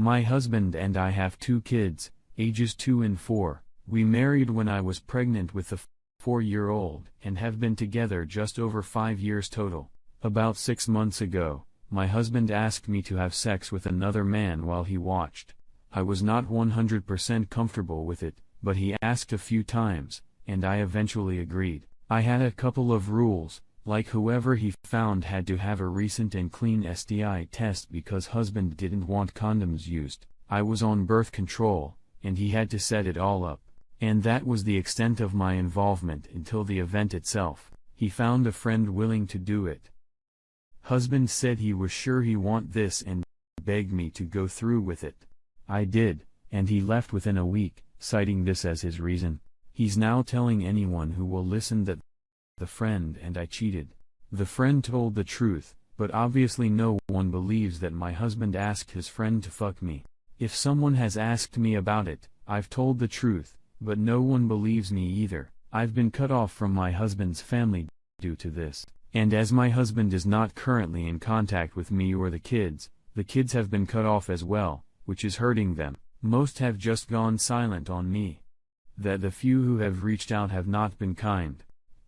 My husband and I have 2 kids, ages 2 and 4. We married when I was pregnant with the 4-year-old and have been together just over 5 years total. About 6 months ago, my husband asked me to have sex with another man while he watched. I was not 100% comfortable with it, but he asked a few times, and I eventually agreed. I had a couple of rules, like whoever he found had to have a recent and clean STI test because husband didn't want condoms used. I was on birth control, and he had to set it all up. And that was the extent of my involvement until the event itself. He found a friend willing to do it. Husband said he was sure he want this and begged me to go through with it. I did, and he left within a week, citing this as his reason. He's now telling anyone who will listen that the friend and I cheated. The friend told the truth, but obviously no one believes that my husband asked his friend to fuck me. If someone has asked me about it, I've told the truth, but no one believes me either. I've been cut off from my husband's family due to this. And as my husband is not currently in contact with me or the kids have been cut off as well, which is hurting them. Most have just gone silent on me. That the few who have reached out have not been kind.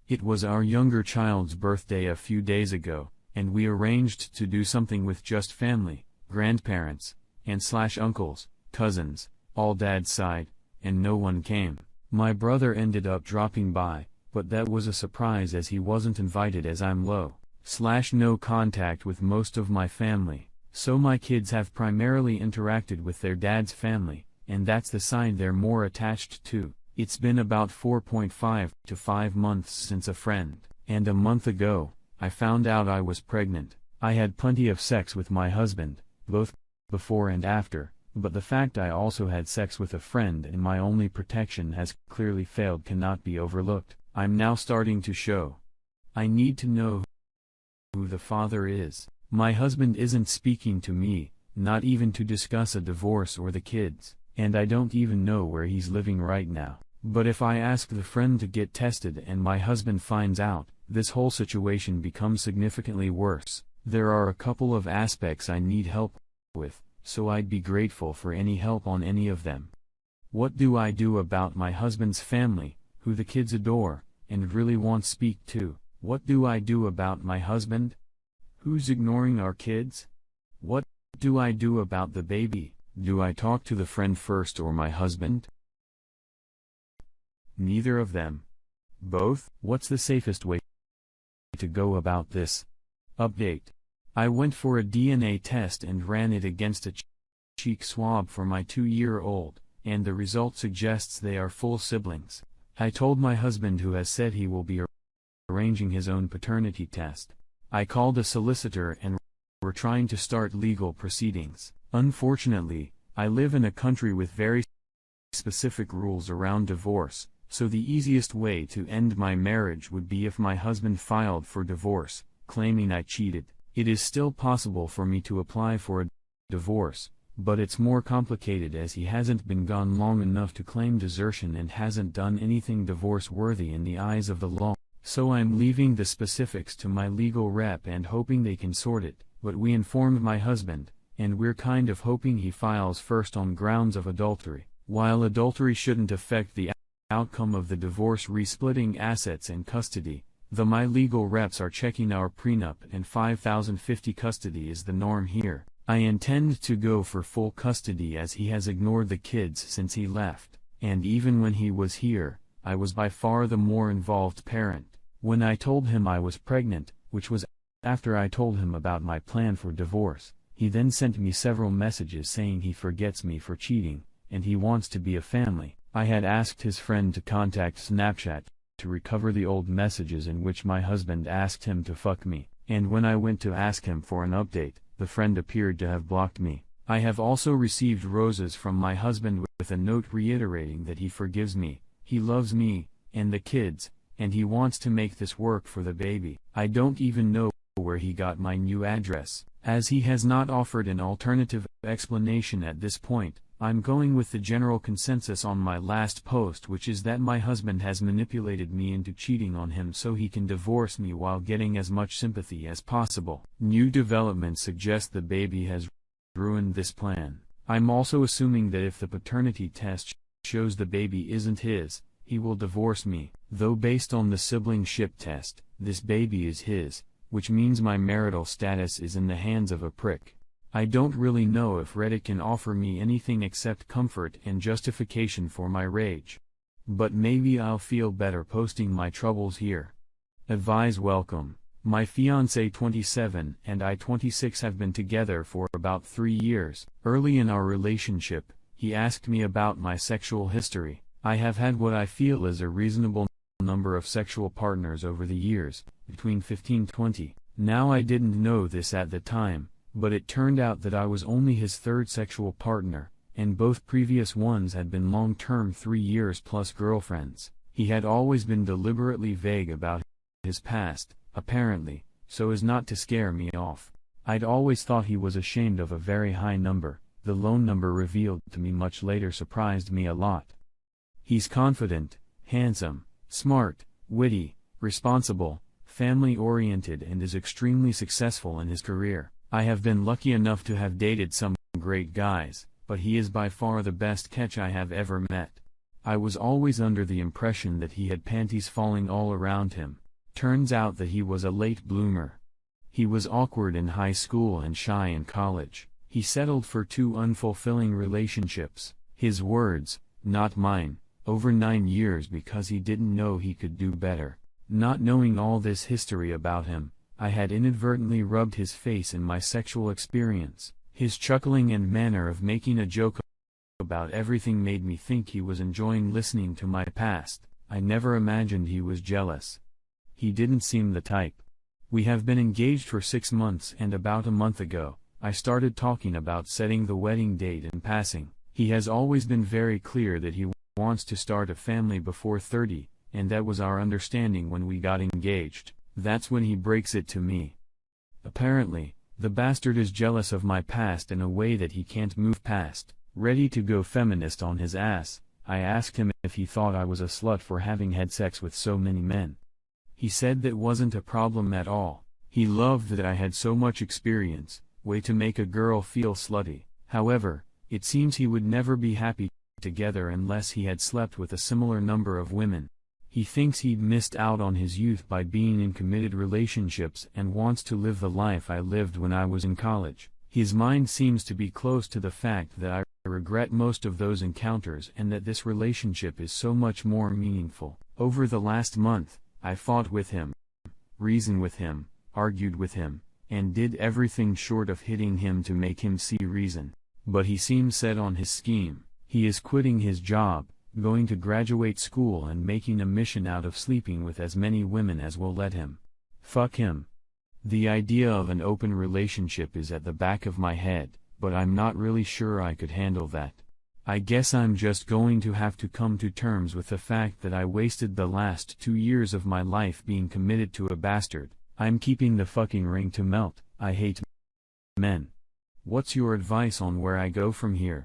It was our younger child's birthday a few days ago, and we arranged to do something with just family, grandparents, and uncles, cousins, all dad's side, and no one came. My brother ended up dropping by, but that was a surprise as he wasn't invited as I'm no contact with most of my family, so my kids have primarily interacted with their dad's family, and that's the side they're more attached to. It's been about 4.5 to 5 months since a friend, and a month ago, I found out I was pregnant. I had plenty of sex with my husband, both before and after, but the fact I also had sex with a friend and my only protection has clearly failed cannot be overlooked. I'm now starting to show. I need to know who the father is. My husband isn't speaking to me, not even to discuss a divorce or the kids, and I don't even know where he's living right now. But if I ask the friend to get tested and my husband finds out, this whole situation becomes significantly worse. There are a couple of aspects I need help with, so I'd be grateful for any help on any of them. What do I do about my husband's family, who the kids adore, and really want to speak to? What do I do about my husband, who's ignoring our kids? What do I do about the baby? Do I talk to the friend first or my husband? Neither of them. Both? What's the safest way to go about this? Update. I went for a DNA test and ran it against a cheek swab for my 2-year-old, and the result suggests they are full siblings. I told my husband, who has said he will be arranging his own paternity test. I called a solicitor and we're trying to start legal proceedings. Unfortunately, I live in a country with very specific rules around divorce, so the easiest way to end my marriage would be if my husband filed for divorce, claiming I cheated. It is still possible for me to apply for a divorce, but it's more complicated as he hasn't been gone long enough to claim desertion and hasn't done anything divorce-worthy in the eyes of the law. So I'm leaving the specifics to my legal rep and hoping they can sort it, but we informed my husband, and we're kind of hoping he files first on grounds of adultery. While adultery shouldn't affect the outcome of the divorce, resplitting assets and custody, my legal reps are checking our prenup, and 50/50 custody is the norm here. I intend to go for full custody as he has ignored the kids since he left, and even when he was here, I was by far the more involved parent. When I told him I was pregnant, which was after I told him about my plan for divorce, he then sent me several messages saying he forgets me for cheating, and he wants to be a family. I had asked his friend to contact Snapchat to recover the old messages in which my husband asked him to fuck me, and when I went to ask him for an update, the friend appeared to have blocked me. I have also received roses from my husband with a note reiterating that he forgives me, he loves me, and the kids, and he wants to make this work for the baby. I don't even know where he got my new address. As he has not offered an alternative explanation at this point, I'm going with the general consensus on my last post, which is that my husband has manipulated me into cheating on him so he can divorce me while getting as much sympathy as possible. New developments suggest the baby has ruined this plan. I'm also assuming that if the paternity test shows the baby isn't his, he will divorce me, though based on the sibling-ship test, this baby is his, which means my marital status is in the hands of a prick. I don't really know if Reddit can offer me anything except comfort and justification for my rage. But maybe I'll feel better posting my troubles here. Advise welcome. My fiancé 27 and I 26 have been together for about 3 years. Early in our relationship, he asked me about my sexual history. I have had what I feel is a reasonable number of sexual partners over the years, between 15-20. Now I didn't know this at the time, but it turned out that I was only his third sexual partner, and both previous ones had been long-term 3 years plus girlfriends. He had always been deliberately vague about his past, apparently, so as not to scare me off. I'd always thought he was ashamed of a very high number. The lone number revealed to me much later surprised me a lot. He's confident, handsome, smart, witty, responsible, family-oriented and is extremely successful in his career. I have been lucky enough to have dated some great guys, but he is by far the best catch I have ever met. I was always under the impression that he had panties falling all around him. Turns out that he was a late bloomer. He was awkward in high school and shy in college. He settled for 2 unfulfilling relationships, his words, not mine, over 9 years because he didn't know he could do better. Not knowing all this history about him, I had inadvertently rubbed his face in my sexual experience. His chuckling and manner of making a joke about everything made me think he was enjoying listening to my past. I never imagined he was jealous. He didn't seem the type. We have been engaged for 6 months and about a month ago, I started talking about setting the wedding date in passing. He has always been very clear that he wants to start a family before 30, and that was our understanding when we got engaged. That's when he breaks it to me. Apparently, the bastard is jealous of my past in a way that he can't move past. Ready to go feminist on his ass, I asked him if he thought I was a slut for having had sex with so many men. He said that wasn't a problem at all. He loved that I had so much experience, way to make a girl feel slutty. However, it seems he would never be happy together unless he had slept with a similar number of women. He thinks he'd missed out on his youth by being in committed relationships and wants to live the life I lived when I was in college. His mind seems to be close to the fact that I regret most of those encounters and that this relationship is so much more meaningful. Over the last month, I fought with him, reasoned with him, argued with him, and did everything short of hitting him to make him see reason. But he seems set on his scheme. He is quitting his job, going to graduate school and making a mission out of sleeping with as many women as will let him. Fuck him. The idea of an open relationship is at the back of my head, but I'm not really sure I could handle that. I guess I'm just going to have to come to terms with the fact that I wasted the last 2 years of my life being committed to a bastard. I'm keeping the fucking ring to melt. I hate men. What's your advice on where I go from here?